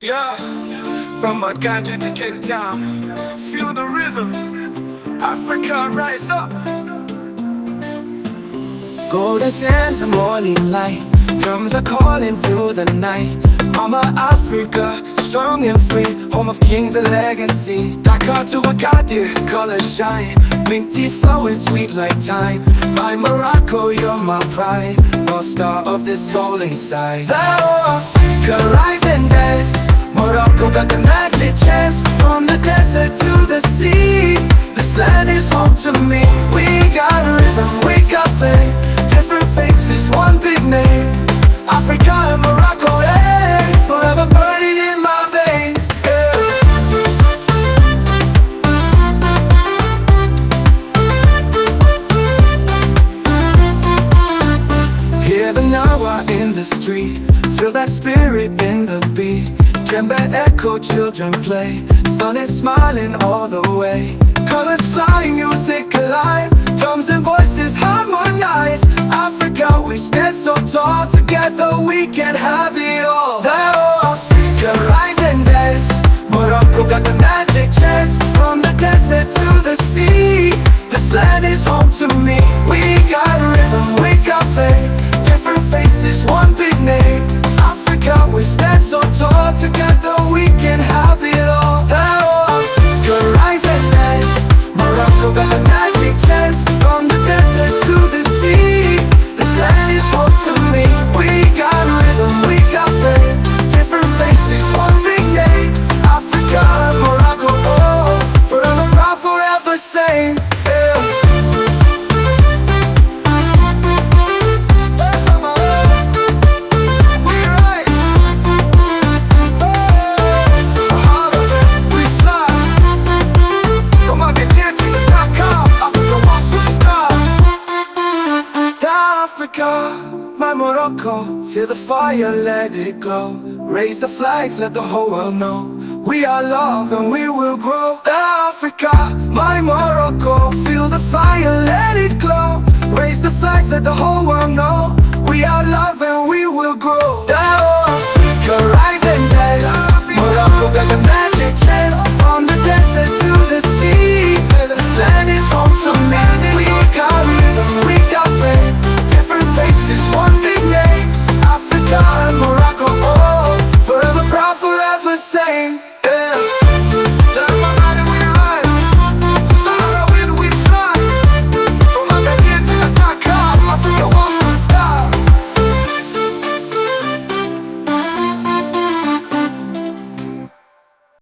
Yeah, from Uganda to Cape Town, feel the rhythm, Africa rise up. Golden sands and morning light, drums are calling through the night. Mama Africa, strong and free, home of kings and legacy. Dakar to Agadir, colors shine, minty flowing sweet like time. My Morocco, you're my pride, North Star of this soul inside. Thou Africa, rise and dance. Morocco got the magic chance. From the desert to the sea, this land is home to me. We got rhythm, we got flame, different faces, one big name. Africa and Morocco, hey, forever burning in my veins, yeah. Hear the Nawa in the street, feel that spirit in the beat. Djembe echo, children play, sun is smiling all the way. Colors flying, music alive, drums and voices harmonize. Africa, we stand so tall, together we can have it all. Thou Africa, rise and dance. Morocco got the magic chance. From the desert to the sea, this land is home to me. We got rhythm, we got faith, different faces, one big name. Africa, we stand so tall, together we can have it all. Thou Africa, rise and dance. Morocco got the magic chance. From the desert to the sea, this land is home to me. We got rhythm, we got faith, different faces, one big name. Africa and Morocco, oh, forever proud, forever same, yeah. My Morocco, feel the fire, let it glow. Raise the flags, let the whole world know we are love and we will grow. Africa, my Morocco, feel the fire, let it glow. Raise the flags, let the whole world know we are love and we will grow. Africa, rise and dance. Morocco got the magic chance. From the desert to the sea, this land is home to me. We got rhythm, we got faith, different faces, one big name. Africa and Morocco, oh, forever proud, forever same.